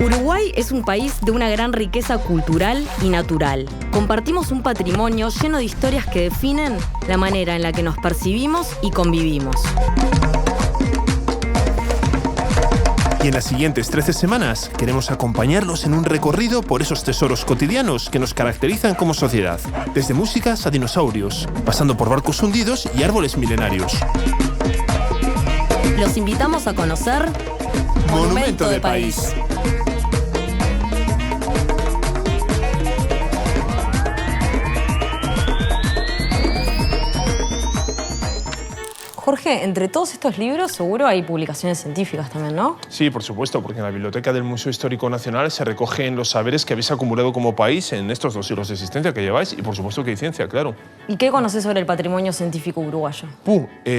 Uruguay es un país de una gran riqueza cultural y natural. Compartimos un patrimonio lleno de historias que definen la manera en la que nos percibimos y convivimos. Y en las siguientes 13 semanas queremos acompañarlos en un recorrido por esos tesoros cotidianos que nos caracterizan como sociedad. Desde músicas a dinosaurios, pasando por barcos hundidos y árboles milenarios. Los invitamos a conocer Monumento de País. Jorge, entre todos estos libros seguro hay publicaciones científicas también, ¿no? Sí, por supuesto, porque en la Biblioteca del Museo Histórico Nacional se recogen los saberes que habéis acumulado como país en estos 2 siglos de existencia que lleváis y por supuesto que hay ciencia, claro. ¿Y qué conoces sobre el patrimonio científico uruguayo?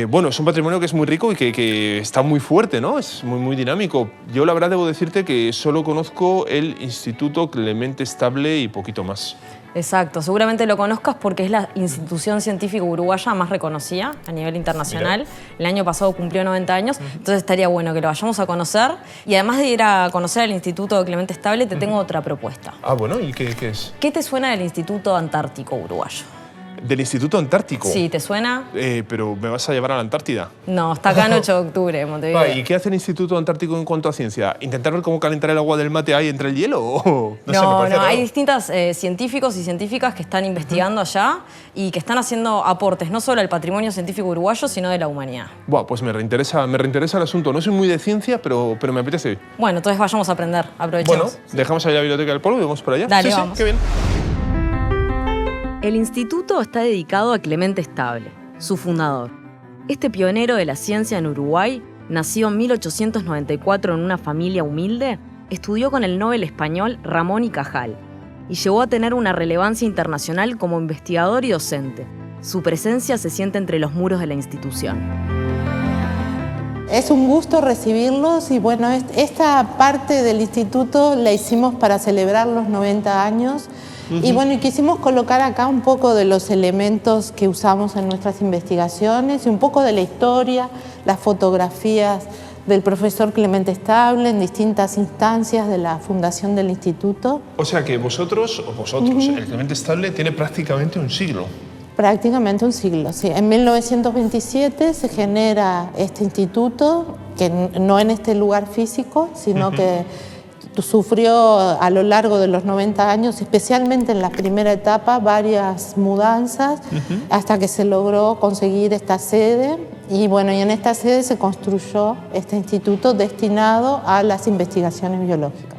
Bueno, es un patrimonio que es muy rico y que está muy fuerte, ¿no? Es muy dinámico. Yo la verdad debo decirte que solo conozco el Instituto Clemente Estable y poquito más. Exacto, seguramente lo conozcas porque es la institución científica uruguaya más reconocida a nivel internacional. Mira. El año pasado cumplió 90 años, entonces estaría bueno que lo vayamos a conocer. Y además de ir a conocer el Instituto Clemente Estable, te tengo otra propuesta. Ah, bueno, ¿y qué es? ¿Qué te suena del Instituto Antártico Uruguayo? ¿Del Instituto Antártico? Sí, ¿te suena? Pero ¿me vas a llevar a la Antártida? No, está acá en 8 de octubre, en Montevideo. ¿Y qué hace el Instituto Antártico en cuanto a ciencia? ¿Intentar ver cómo calentar el agua del mate ahí entre el hielo? ¿O? No, hay distintos científicos y científicas que están investigando allá y que están haciendo aportes no solo al patrimonio científico uruguayo, sino de la humanidad. Buah, pues me reinteresa el asunto. No soy muy de ciencia, pero me apetece. Bueno, entonces vayamos a aprender, aprovechemos. Bueno, dejamos ahí la Biblioteca del Pueblo y vamos por allá. Dale, sí, vamos. Qué bien. El instituto está dedicado a Clemente Estable, su fundador. Este pionero de la ciencia en Uruguay, nacido en 1894 en una familia humilde, estudió con el Nobel español Ramón y Cajal y llegó a tener una relevancia internacional como investigador y docente. Su presencia se siente entre los muros de la institución. Es un gusto recibirlos y bueno, esta parte del instituto la hicimos para celebrar los 90 años. Y bueno, y quisimos colocar acá un poco de los elementos que usamos en nuestras investigaciones y un poco de la historia, las fotografías del profesor Clemente Estable en distintas instancias de la fundación del instituto. O sea que vosotros, el Clemente Estable tiene prácticamente un siglo. Prácticamente un siglo, sí. En 1927 se genera este instituto, que no en este lugar físico, sino que sufrió a lo largo de los 90 años, especialmente en la primera etapa, varias mudanzas hasta que se logró conseguir esta sede. Y bueno, y en esta sede se construyó este instituto destinado a las investigaciones biológicas.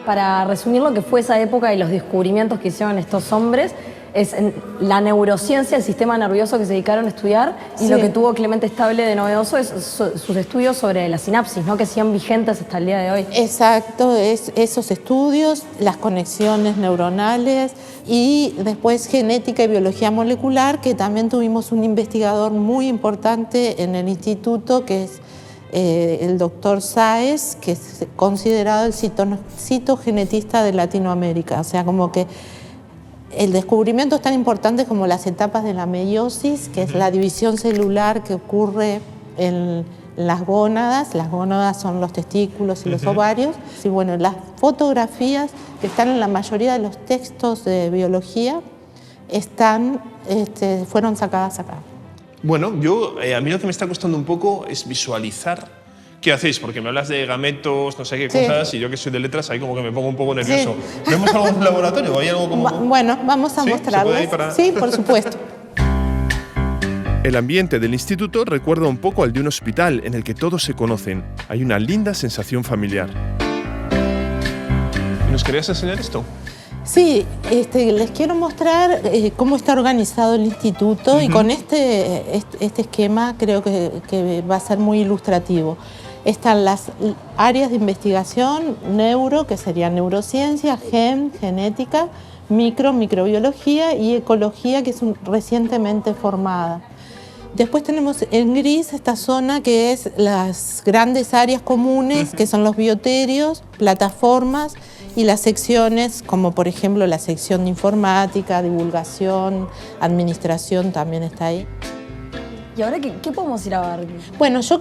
Para resumir lo que fue esa época y los descubrimientos que hicieron estos hombres, es la neurociencia, el sistema nervioso que se dedicaron a estudiar, y lo que tuvo Clemente Estable de novedoso es sus estudios sobre la sinapsis, ¿no? Que siguen vigentes hasta el día de hoy. Exacto, esos estudios, las conexiones neuronales y después genética y biología molecular, que también tuvimos un investigador muy importante en el instituto, que es el doctor Sáez, que es considerado el citogenetista de Latinoamérica. O sea, como que el descubrimiento es tan importante como las etapas de la meiosis, que es la división celular que ocurre en las gónadas. Las gónadas son los testículos y los ovarios. Y bueno, las fotografías que están en la mayoría de los textos de biología fueron sacadas acá. Bueno, a mí lo que me está costando un poco es visualizar qué hacéis, porque me hablas de gametos, no sé qué cosas, y yo que soy de letras, ahí como que me pongo un poco nervioso. ¿Vemos algo en un laboratorio? ¿Hay algo como...? Bueno, vamos a mostrarles. Sí, por supuesto. El ambiente del instituto recuerda un poco al de un hospital en el que todos se conocen. Hay una linda sensación familiar. ¿Nos querías enseñar esto? Sí, les quiero mostrar cómo está organizado el instituto y con este esquema creo que va a ser muy ilustrativo. Están las áreas de investigación, neuro, que serían neurociencia, genética, microbiología y ecología, que es recientemente formada. Después tenemos en gris esta zona que es las grandes áreas comunes, que son los bioterios, plataformas y las secciones, como por ejemplo la sección de informática, divulgación, administración también está ahí. ¿Y ahora qué podemos ir a ver? Bueno, yo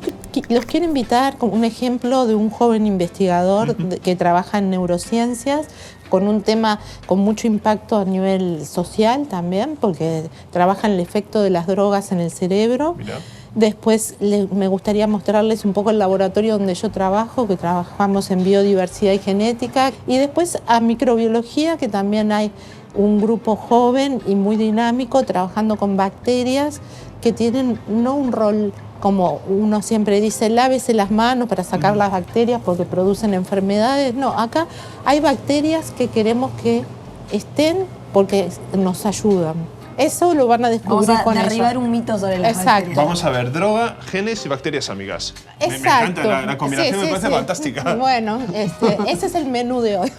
los quiero invitar como un ejemplo de un joven investigador que trabaja en neurociencias, con un tema con mucho impacto a nivel social también, porque trabaja en el efecto de las drogas en el cerebro. Mira. Después me gustaría mostrarles un poco el laboratorio donde yo trabajo, que trabajamos en biodiversidad y genética, y después a microbiología, que también hay un grupo joven y muy dinámico trabajando con bacterias que tienen no un rol como uno siempre dice, lávese las manos para sacar las bacterias porque producen enfermedades. No, acá hay bacterias que queremos que estén porque nos ayudan. Eso lo van a descubrir Vamos a con derribar ellos. un mito sobre las Exacto. bacterias. Vamos a ver, droga, genes y bacterias amigas. Me encanta, la combinación me parece fantástica. Bueno, ese es el menú de hoy.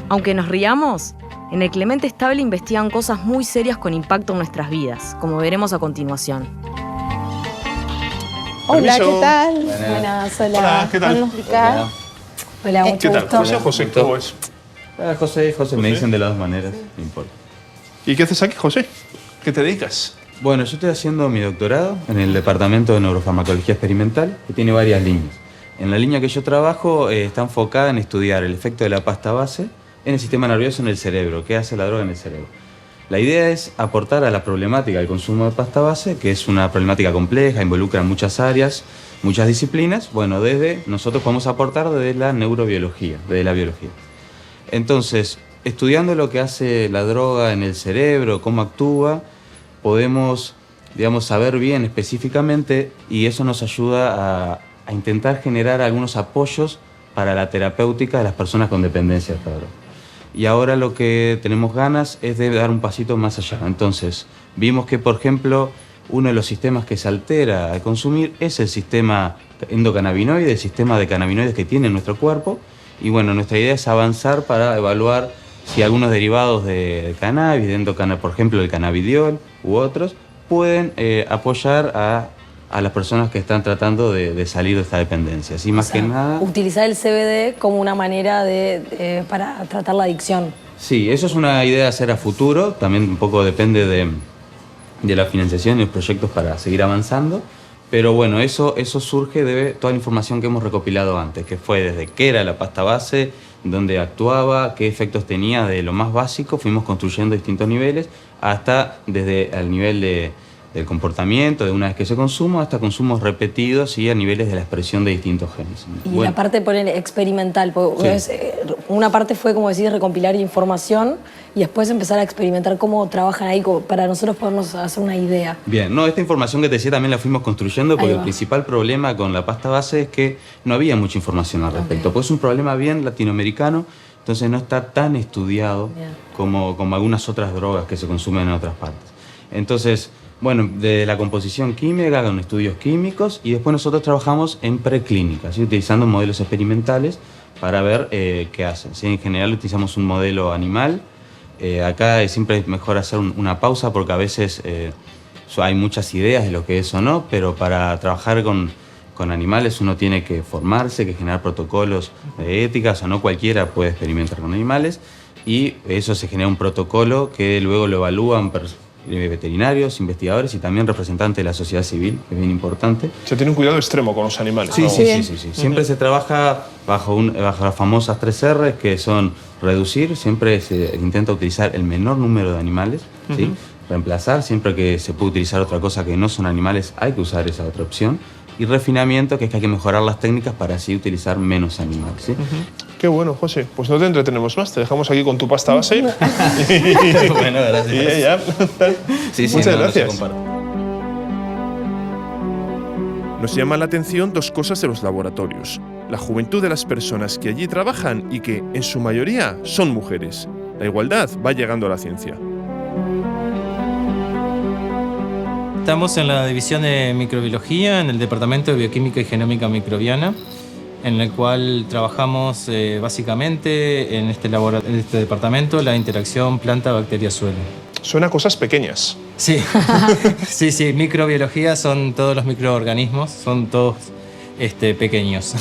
Aunque nos riamos, en el Clemente Estable investigan cosas muy serias con impacto en nuestras vidas, como veremos a continuación. Hola, Permiso. ¿qué tal? Buenas, hola. Hola, ¿qué tal? ¿Pueden explicar? Hola, mucho ¿Qué tal? gusto. José, José, ¿cómo es? José, me dicen de las dos maneras, no importa. ¿Y qué haces aquí, José? ¿Qué te dedicas? Bueno, yo estoy haciendo mi doctorado en el Departamento de Neurofarmacología Experimental, que tiene varias líneas. En la línea que yo trabajo está enfocada en estudiar el efecto de la pasta base en el sistema nervioso en el cerebro, qué hace la droga en el cerebro. La idea es aportar a la problemática del consumo de pasta base, que es una problemática compleja, involucra muchas áreas, muchas disciplinas. Bueno, nosotros podemos aportar desde la neurobiología, desde la biología. Entonces, estudiando lo que hace la droga en el cerebro, cómo actúa, podemos, digamos, saber bien específicamente y eso nos ayuda a intentar generar algunos apoyos para la terapéutica de las personas con dependencia de esta droga. Y ahora lo que tenemos ganas es de dar un pasito más allá. Entonces, vimos que, por ejemplo, uno de los sistemas que se altera al consumir es el sistema endocannabinoide, el sistema de cannabinoides que tiene nuestro cuerpo. Y bueno, nuestra idea es avanzar para evaluar si algunos derivados de cannabis, por ejemplo el cannabidiol u otros, pueden apoyar a las personas que están tratando de salir de esta dependencia. Así más que nada... Utilizar el CBD como una manera para tratar la adicción. Sí, eso es una idea de hacer a futuro. También un poco depende de la financiación y los proyectos para seguir avanzando. Pero bueno, eso surge de toda la información que hemos recopilado antes, que fue desde qué era la pasta base, dónde actuaba, qué efectos tenía, de lo más básico, fuimos construyendo distintos niveles, hasta desde el nivel del comportamiento, de una vez que se consuma, hasta consumos repetidos y a niveles de la expresión de distintos genes. Y bueno, la parte experimental, sí. Una parte fue, como decir, recompilar información y después empezar a experimentar cómo trabajan ahí para nosotros podernos hacer una idea. Bien, no, esta información que te decía también la fuimos construyendo porque el principal problema con la pasta base es que no había mucha información al respecto. Pues es un problema bien latinoamericano, entonces no está tan estudiado como algunas otras drogas que se consumen en otras partes. Entonces, bueno, de la composición química con estudios químicos y después nosotros trabajamos en preclínica, ¿sí? Utilizando modelos experimentales para ver qué hacen. ¿Sí? En general utilizamos un modelo animal. Acá siempre es mejor hacer una pausa porque a veces hay muchas ideas de lo que es o no, pero para trabajar con animales uno tiene que formarse, que generar protocolos de ética, o sea, no cualquiera puede experimentar con animales y eso se genera un protocolo que luego lo evalúan veterinarios, investigadores y también representantes de la sociedad civil, que es bien importante. Se tiene un cuidado extremo con los animales. Sí, ¿no? sí. Siempre se trabaja bajo las famosas 3 R, que son reducir, siempre se intenta utilizar el menor número de animales, ¿sí? Reemplazar, siempre que se puede utilizar otra cosa que no son animales, hay que usar esa otra opción. Y refinamiento, que es que hay que mejorar las técnicas para así utilizar menos animales, ¿sí? Qué bueno, José. Pues no te entretenemos más, te dejamos aquí con tu pasta base. Bueno, gracias. Y ya. Sí, Muchas no, gracias. No se compara. Nos llama la atención dos cosas de los laboratorios. La juventud de las personas que allí trabajan y que, en su mayoría, son mujeres. La igualdad va llegando a la ciencia. Estamos en la división de microbiología, en el departamento de bioquímica y genómica microbiana, en el cual trabajamos básicamente en este departamento la interacción planta-bacteria-suelo. Suena a cosas pequeñas. Sí, sí, microbiología son todos los microorganismos, son todos pequeños.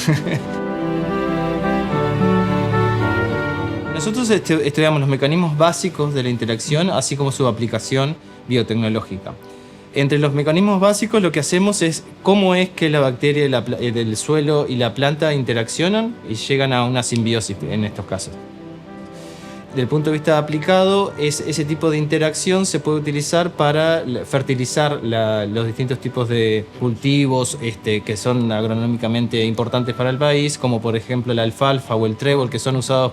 Nosotros estudiamos los mecanismos básicos de la interacción, así como su aplicación biotecnológica. Entre los mecanismos básicos lo que hacemos es cómo es que la bacteria del suelo y la planta interaccionan y llegan a una simbiosis en estos casos. Desde el punto de vista aplicado, ese tipo de interacción se puede utilizar para fertilizar los distintos tipos de cultivos que son agronómicamente importantes para el país, como por ejemplo la alfalfa o el trébol, que son usados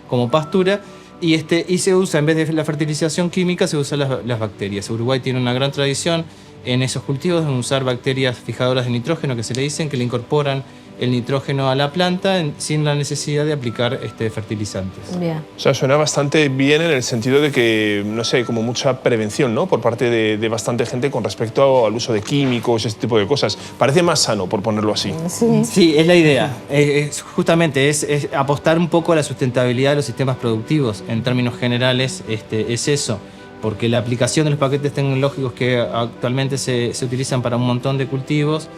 como pastura, y se usa, en vez de la fertilización química, se usan las bacterias. Uruguay tiene una gran tradición en esos cultivos de usar bacterias fijadoras de nitrógeno, que se le dicen, que le incorporan el nitrógeno a la planta sin la necesidad de aplicar fertilizantes. Bien. O sea, suena bastante bien en el sentido de que, no sé, como mucha prevención, ¿no? Por parte de bastante gente con respecto al uso de químicos, ese tipo de cosas. Parece más sano, por ponerlo así. Sí, es la idea. Justamente es apostar un poco a la sustentabilidad de los sistemas productivos. En términos generales, es eso. Porque la aplicación de los paquetes tecnológicos que actualmente se utilizan para un montón de cultivos,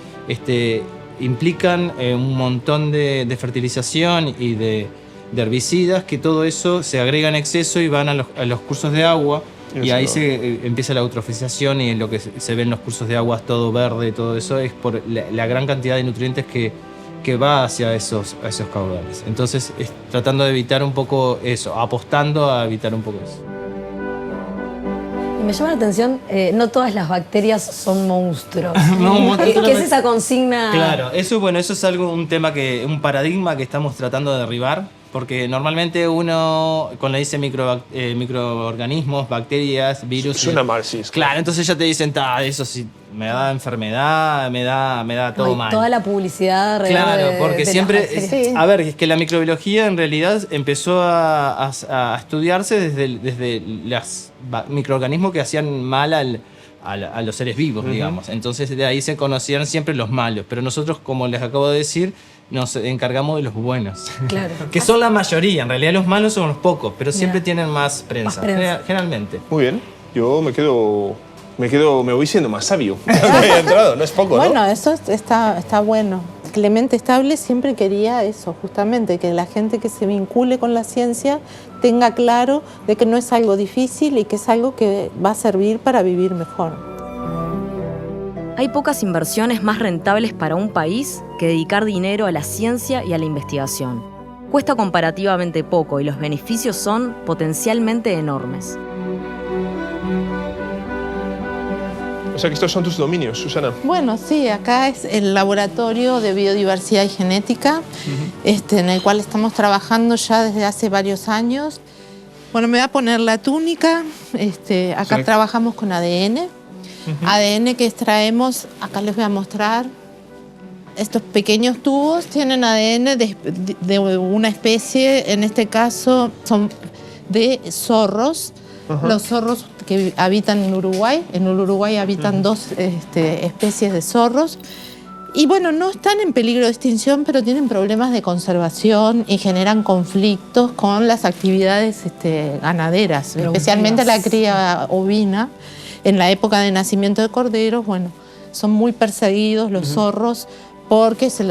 implican un montón de fertilización y de herbicidas, que todo eso se agrega en exceso y van a los cursos de agua, y ahí se empieza la eutrofización, y lo que se ve en los cursos de agua todo verde, todo eso es por la gran cantidad de nutrientes que va hacia esos caudales. Entonces, tratando de evitar un poco eso, apostando a evitar un poco eso. Me llama la atención, no todas las bacterias son monstruos. No, ¿Qué es esa consigna? Claro, eso es un paradigma que estamos tratando de derribar, porque normalmente uno, cuando le dice microorganismos, bacterias, virus... Suena mal, sí. Claro, entonces ya te dicen, eso sí, me da enfermedad, me da todo mal. Toda la publicidad alrededor Claro, porque de siempre... las bacterias. A ver, es que la microbiología en realidad empezó a estudiarse desde los microorganismos que hacían mal a los seres vivos, digamos. Entonces de ahí se conocían siempre los malos. Pero nosotros, como les acabo de decir, nos encargamos de los buenos. Claro. Que son la mayoría. En realidad los malos son los pocos, pero siempre tienen más prensa. Generalmente. Muy bien. Yo me voy siendo más sabio. No es poco, ¿no? Bueno, eso está bueno. Clemente Estable siempre quería eso, justamente, que la gente que se vincule con la ciencia tenga claro de que no es algo difícil y que es algo que va a servir para vivir mejor. Hay pocas inversiones más rentables para un país que dedicar dinero a la ciencia y a la investigación. Cuesta comparativamente poco y los beneficios son potencialmente enormes. O sea que estos son tus dominios, Susana. Bueno, sí, acá es el Laboratorio de Biodiversidad y Genética, en el cual estamos trabajando ya desde hace varios años. Bueno, me voy a poner la túnica. Acá trabajamos con ADN. ADN que extraemos, acá les voy a mostrar. Estos pequeños tubos tienen ADN de una especie, en este caso son de zorros. Los zorros que habitan en Uruguay. En Uruguay habitan dos especies de zorros. Y bueno, no están en peligro de extinción, pero tienen problemas de conservación y generan conflictos con las actividades ganaderas, especialmente la cría ovina. En la época de nacimiento de corderos, bueno, son muy perseguidos los zorros porque se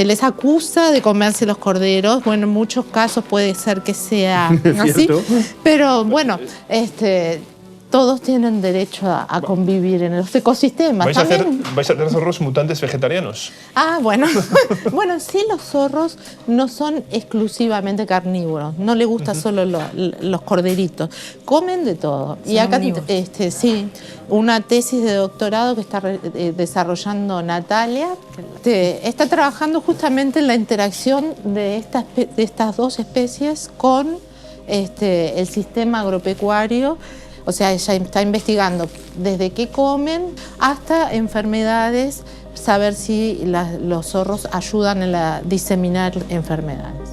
les acusa de comerse los corderos. Bueno, en muchos casos puede ser que sea así, pero bueno, todos tienen derecho a convivir en los ecosistemas. ¿Vais a hacer zorros mutantes vegetarianos? Ah, bueno. Bueno, sí, los zorros no son exclusivamente carnívoros. No les gusta solo los corderitos. Comen de todo. Son y acá, omnívoros. sí, una tesis de doctorado que está desarrollando Natalia. Está trabajando justamente en la interacción de estas dos especies con el sistema agropecuario. O sea, ella está investigando desde qué comen hasta enfermedades, saber si los zorros ayudan a diseminar enfermedades.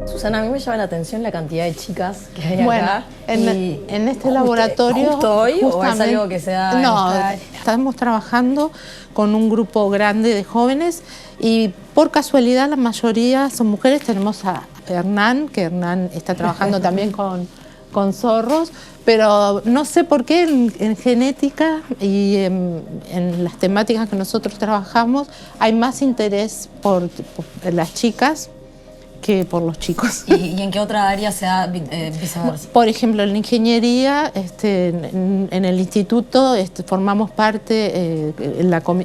Susana, a mí me llama la atención la cantidad de chicas que hay Bueno, acá. en este laboratorio... ¿Justo hoy o es algo que se da? No, estamos trabajando con un grupo grande de jóvenes y por casualidad la mayoría son mujeres. Tenemos a Hernán, que Hernán está trabajando también con con zorros, pero no sé por qué en genética y en las temáticas que nosotros trabajamos hay más interés por las chicas que por los chicos. ¿Y en qué otra área se da viceversa? Por ejemplo, en la ingeniería, en el instituto formamos parte,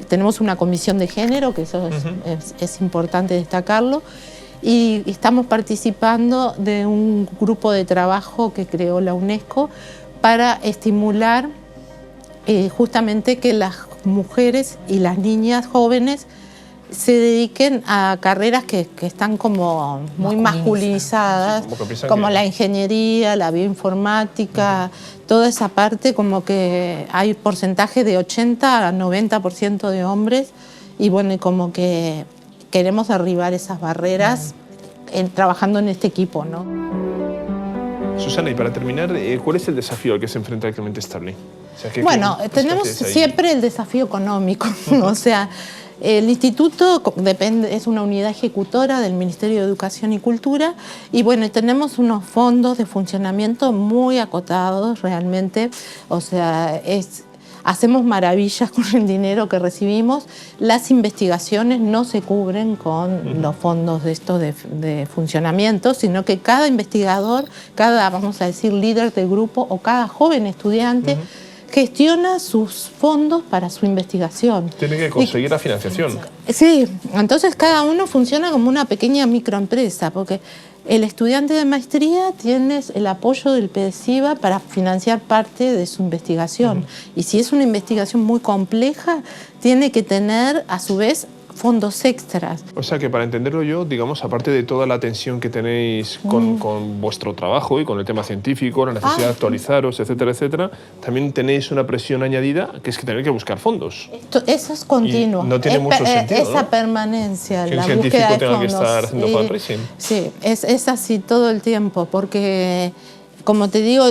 tenemos una comisión de género, que eso es importante destacarlo, y estamos participando de un grupo de trabajo que creó la UNESCO para estimular justamente que las mujeres y las niñas jóvenes se dediquen a carreras que están como muy masculinizadas, como la ingeniería, la bioinformática, toda esa parte, como que hay porcentaje de 80 a 90% de hombres, y bueno, como que queremos derribar esas barreras trabajando en este equipo, ¿no? Susana, y para terminar, ¿cuál es el desafío al que se enfrenta Clemente Stable? O sea, bueno, tenemos siempre el desafío económico, o sea, el instituto es una unidad ejecutora del Ministerio de Educación y Cultura, y bueno, tenemos unos fondos de funcionamiento muy acotados realmente, o sea, hacemos maravillas con el dinero que recibimos. Las investigaciones no se cubren con los fondos de funcionamiento, sino que cada investigador, cada, vamos a decir, líder de grupo o cada joven estudiante gestiona sus fondos para su investigación. Tiene que conseguir la financiación. Sí, entonces cada uno funciona como una pequeña microempresa, porque el estudiante de maestría tiene el apoyo del PDCIVA para financiar parte de su investigación. Y si es una investigación muy compleja, tiene que tener, a su vez, fondos extras. O sea que, para entenderlo yo, digamos, aparte de toda la tensión que tenéis con vuestro trabajo y con el tema científico, la necesidad de actualizaros, etcétera, etcétera, también tenéis una presión añadida, que es que tenéis que buscar fondos. Eso es continuo. Y no tiene mucho sentido, esa ¿no? permanencia, Que la un científico búsqueda de tenga que fondos. estar haciendo fundraising. Sí, es así todo el tiempo, porque, como te digo,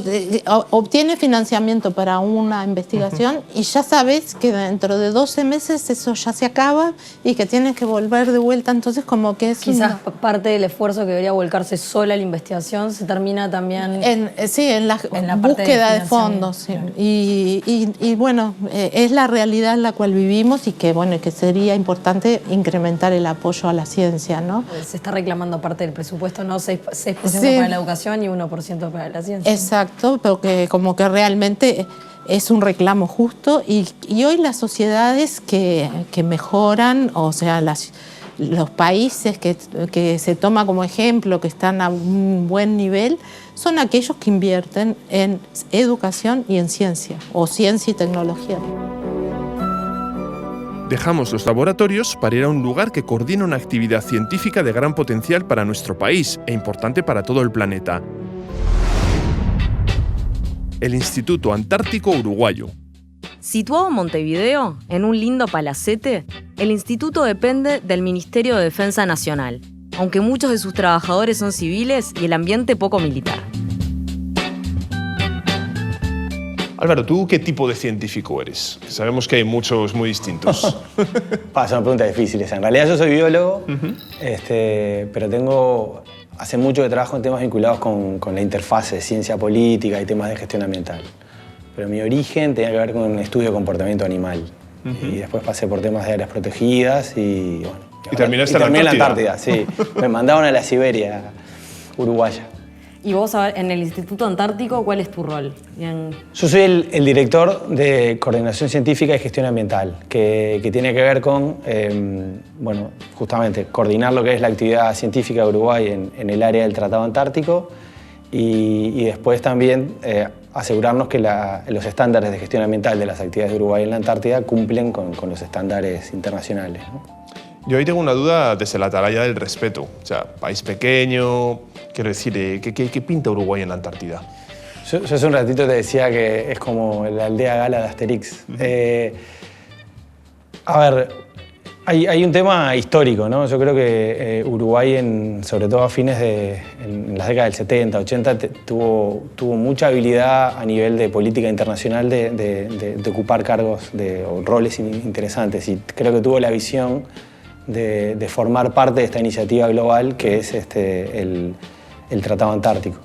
obtienes financiamiento para una investigación y ya sabes que dentro de 12 meses eso ya se acaba y que tienes que volver de vuelta. Entonces, como que es quizás parte del esfuerzo que debería volcarse sola a la investigación se termina también en la búsqueda de fondos. Sí. Y bueno, es la realidad en la cual vivimos, y que bueno, que sería importante incrementar el apoyo a la ciencia, ¿no? Se está reclamando parte del presupuesto, ¿no? 6% para la educación y 1% para la ciencia. Exacto, pero que como que realmente es un reclamo justo, y hoy las sociedades que mejoran, o sea, los países que se toma como ejemplo, que están a un buen nivel, son aquellos que invierten en educación y en ciencia, o ciencia y tecnología. Dejamos los laboratorios para ir a un lugar que coordina una actividad científica de gran potencial para nuestro país e importante para todo el planeta: el Instituto Antártico Uruguayo. Situado en Montevideo, en un lindo palacete, el instituto depende del Ministerio de Defensa Nacional, aunque muchos de sus trabajadores son civiles y el ambiente poco militar. Álvaro, ¿tú qué tipo de científico eres? Sabemos que hay muchos muy distintos. Son preguntas difíciles. En realidad yo soy biólogo, pero hace mucho que trabajo en temas vinculados con la interfaz de ciencia política y temas de gestión ambiental. Pero mi origen tenía que ver con un estudio de comportamiento animal. Y después pasé por temas de áreas protegidas y bueno. ¿Y terminaste en la Antártida? Sí. Me mandaron a la Siberia uruguaya. Y vos, en el Instituto Antártico, ¿cuál es tu rol? Yo soy el director de Coordinación Científica y Gestión Ambiental, que tiene que ver con, justamente coordinar lo que es la actividad científica de Uruguay en el área del Tratado Antártico, y después también asegurarnos que los estándares de gestión ambiental de las actividades de Uruguay en la Antártida cumplen con los estándares internacionales, ¿no? Yo ahí tengo una duda desde la atalaya del respeto. O sea, país pequeño, quiero decir, ¿qué pinta Uruguay en la Antártida? Yo hace un ratito te decía que es como la aldea gala de Asterix. Hay un tema histórico, ¿no? Yo creo que Uruguay, sobre todo a fines en las décadas del 70, 80, tuvo mucha habilidad a nivel de política internacional de ocupar cargos o roles interesantes, y creo que tuvo la visión de formar parte de esta iniciativa global que es el Tratado Antártico.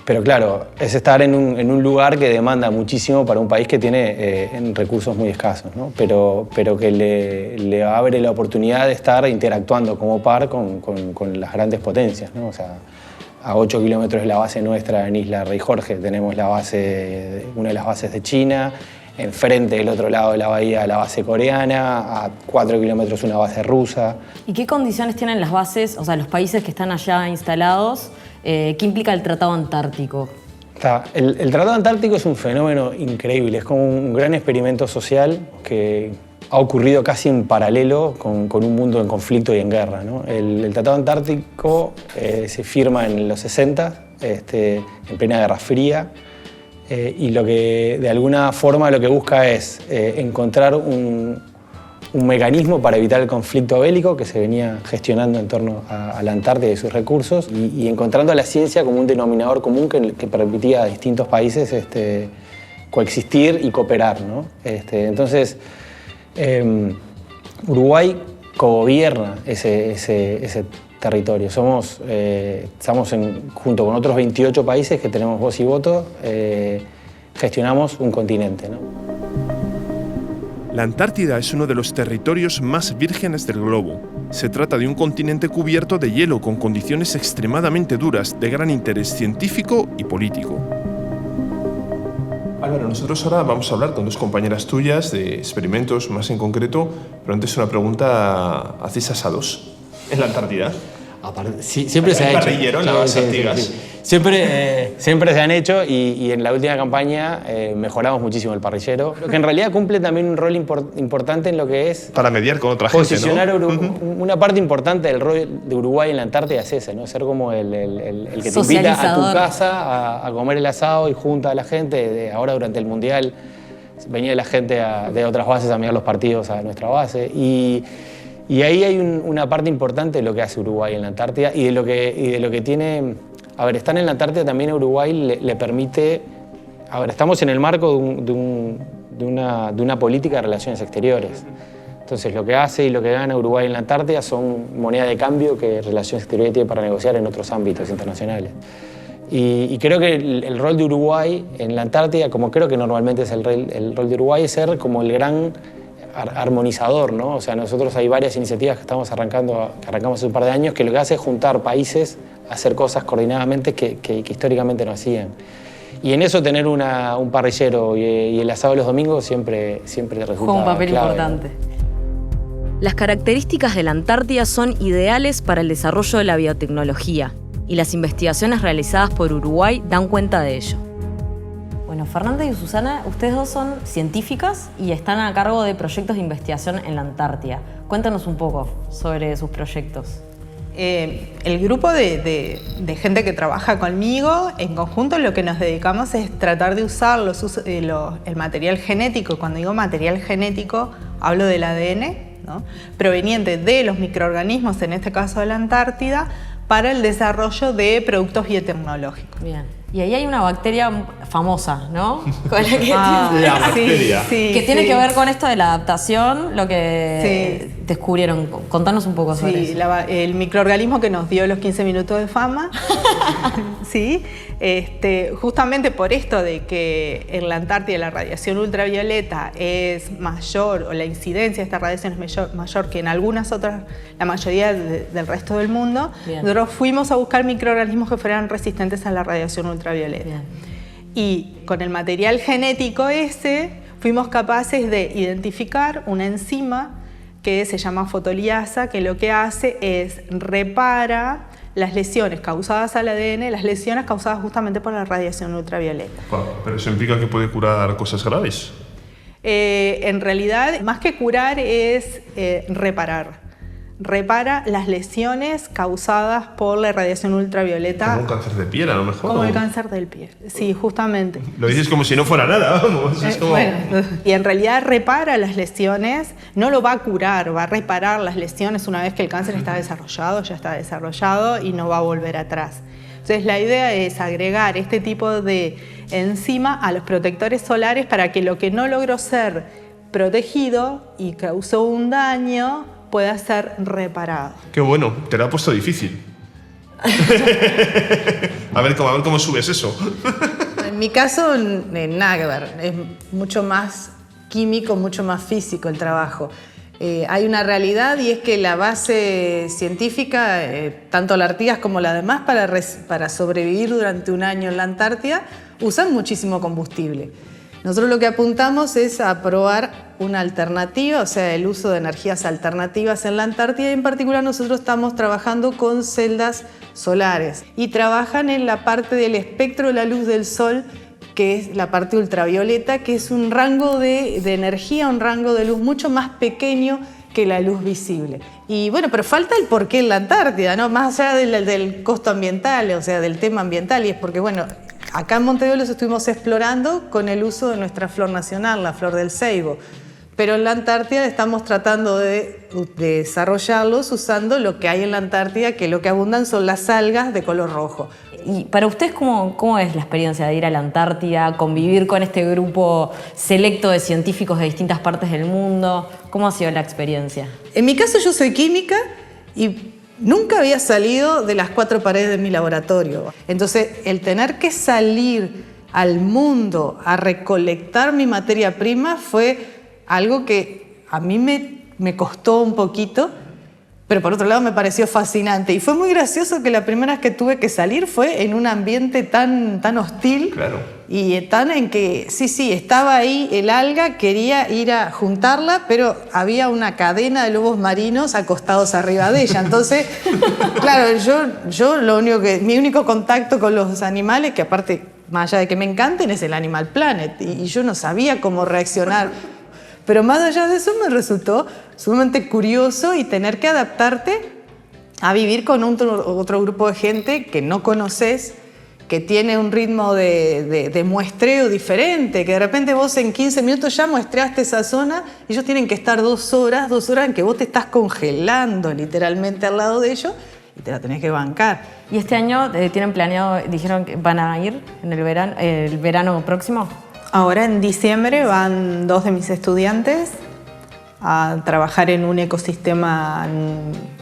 Pero claro, es estar en un lugar que demanda muchísimo para un país que tiene recursos muy escasos, ¿no? Pero que le abre la oportunidad de estar interactuando como par con las grandes potencias, ¿no? O sea, a 8 kilómetros de la base nuestra en Isla Rey Jorge tenemos una de las bases de China, enfrente del otro lado de la bahía la base coreana, a 4 kilómetros una base rusa. ¿Y qué condiciones tienen las bases, o sea, los países que están allá instalados? ¿Qué implica el Tratado Antártico? El Tratado Antártico es un fenómeno increíble, es como un gran experimento social que ha ocurrido casi en paralelo con un mundo en conflicto y en guerra, ¿no? El Tratado Antártico se firma en los 60, en plena Guerra Fría, y lo que de alguna forma lo que busca es encontrar un mecanismo para evitar el conflicto bélico que se venía gestionando en torno a la Antártida y sus recursos y encontrando a la ciencia como un denominador común que permitía a distintos países coexistir y cooperar, ¿no? Entonces, Uruguay cogobierna ese territorio. Estamos junto con otros 28 países que tenemos voz y voto, gestionamos un continente, ¿no? La Antártida es uno de los territorios más vírgenes del globo. Se trata de un continente cubierto de hielo con condiciones extremadamente duras de gran interés científico y político. Álvaro, nosotros ahora vamos a hablar con dos compañeras tuyas de experimentos más en concreto, pero antes una pregunta, ¿hacéis asados en la Antártida? Sí, siempre se ha hecho. Parrillero en las Artigas. Sí. Siempre se han hecho y en la última campaña mejoramos muchísimo el parrillero, que en realidad cumple también un rol importante en lo que es para mediar con otra gente, posicionar, ¿no? Una parte importante del rol de Uruguay en la Antártida es esa, ¿no? Ser como el que te invita a tu casa a comer el asado y junta a la gente. Ahora durante el Mundial venía la gente de otras bases a mirar los partidos a nuestra base y ahí hay una parte importante de lo que hace Uruguay en la Antártida y de lo que tiene. A ver, estar en la Antártida también a Uruguay le permite. A ver, estamos en el marco de una política de relaciones exteriores. Entonces, lo que hace y lo que gana Uruguay en la Antártida son moneda de cambio que Relaciones Exteriores tiene para negociar en otros ámbitos internacionales. Y creo que el rol de Uruguay en la Antártida, como creo que normalmente es el rol de Uruguay, es ser como el gran armonizador, ¿no? O sea, nosotros hay varias iniciativas que arrancamos hace un par de años que lo que hace es juntar países a hacer cosas coordinadamente que históricamente no hacían. Y en eso tener un parrillero y el asado de los domingos siempre resulta juega un papel clave, importante. ¿No? Las características de la Antártida son ideales para el desarrollo de la biotecnología y las investigaciones realizadas por Uruguay dan cuenta de ello. Bueno, Fernanda y Susana, ustedes dos son científicas y están a cargo de proyectos de investigación en la Antártida. Cuéntanos un poco sobre sus proyectos. El grupo de gente que trabaja conmigo, en conjunto lo que nos dedicamos es tratar de usar el material genético. Cuando digo material genético, hablo del ADN, ¿no? Proveniente de los microorganismos, en este caso de la Antártida, para el desarrollo de productos biotecnológicos. Bien. Y ahí hay una bacteria famosa, ¿no? Con la que la bacteria. Que tiene que ver con esto de la adaptación, lo que descubrieron. Contanos un poco sobre eso. El microorganismo que nos dio los 15 minutos de fama. ¿Sí? Justamente por esto de que en la Antártida la radiación ultravioleta es mayor, o la incidencia de esta radiación es mayor que en algunas otras, la mayoría del resto del mundo. Bien. Nosotros fuimos a buscar microorganismos que fueran resistentes a la radiación ultravioleta. Bien. Y con el material genético fuimos capaces de identificar una enzima que se llama fotoliasa, que lo que hace es repara las lesiones causadas al ADN, las lesiones causadas justamente por la radiación ultravioleta. ¿Pero eso implica que puede curar cosas graves? En realidad, más que curar es reparar. Repara las lesiones causadas por la radiación ultravioleta. Como un cáncer de piel, a lo mejor. Como el cáncer del piel, sí, justamente. Lo dices como si no fuera nada, vamos. Es como... Bueno, y en realidad repara las lesiones, no lo va a curar, va a reparar las lesiones una vez que el cáncer está desarrollado, ya está desarrollado y no va a volver atrás. Entonces la idea es agregar este tipo de enzima a los protectores solares para que lo que no logró ser protegido y causó un daño pueda ser reparado. Qué bueno, te lo ha puesto difícil. A ver cómo subes eso. En mi caso, nada que ver. Es mucho más químico, mucho más físico el trabajo. Hay una realidad y es que la base científica, tanto la Artigas como la demás, para sobrevivir durante un año en la Antártida, usan muchísimo combustible. Nosotros lo que apuntamos es a probar una alternativa, o sea, el uso de energías alternativas en la Antártida, y en particular nosotros estamos trabajando con celdas solares y trabajan en la parte del espectro de la luz del sol, que es la parte ultravioleta, que es un rango de energía, un rango de luz mucho más pequeño que la luz visible. Y bueno, pero falta el porqué en la Antártida, ¿no? Más allá del costo ambiental, o sea, del tema ambiental, y es porque, bueno, acá en Montevideo los estuvimos explorando con el uso de nuestra flor nacional, la flor del ceibo. Pero en la Antártida estamos tratando de desarrollarlos usando lo que hay en la Antártida, que lo que abundan son las algas de color rojo. Y para ustedes, ¿cómo es la experiencia de ir a la Antártida, convivir con este grupo selecto de científicos de distintas partes del mundo? ¿Cómo ha sido la experiencia? En mi caso, yo soy química y nunca había salido de las 4 paredes de mi laboratorio. Entonces, el tener que salir al mundo a recolectar mi materia prima fue algo que a mí me costó un poquito, pero por otro lado me pareció fascinante. Y fue muy gracioso que la primera vez que tuve que salir fue en un ambiente tan hostil. Claro. Y tan en que, sí, estaba ahí el alga, quería ir a juntarla, pero había una cadena de lobos marinos acostados arriba de ella. Entonces, claro, yo mi único contacto con los animales, que aparte, más allá de que me encanten, es el Animal Planet. Y yo no sabía cómo reaccionar. Pero más allá de eso me resultó sumamente curioso y tener que adaptarte a vivir con otro grupo de gente que no conoces, que tiene un ritmo de muestreo diferente, que de repente vos en 15 minutos ya muestreaste esa zona y ellos tienen que estar 2 horas en que vos te estás congelando literalmente al lado de ellos y te la tenés que bancar. ¿Y este año tienen planeado, dijeron que van a ir en el verano próximo? Ahora en diciembre van 2 de mis estudiantes a trabajar en un ecosistema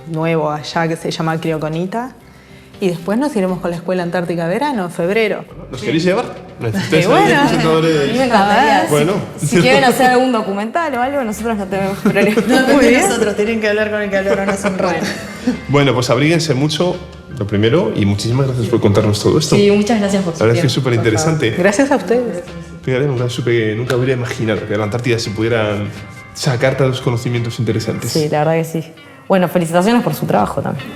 nuevo allá que se llama Crioconita. Y después nos iremos con la Escuela Antártica de Verano, en febrero. ¿Nos queréis llevar? Bueno, a mí me encantaría. Bueno. Si quieren hacer algún documental o algo, nosotros no tenemos problema. Muy bien. Nosotros tienen que hablar con el que hablaron hace un rato. Bueno, pues abríguense mucho, lo primero, y muchísimas gracias por contarnos todo esto. Sí, muchas gracias por su La verdad es que tiempo. es súper interesante. Gracias a ustedes. Fíjate, nunca hubiera imaginado que en la Antártida se pudieran sacar tantos conocimientos interesantes. Sí, la verdad que sí. Bueno, felicitaciones por su trabajo también.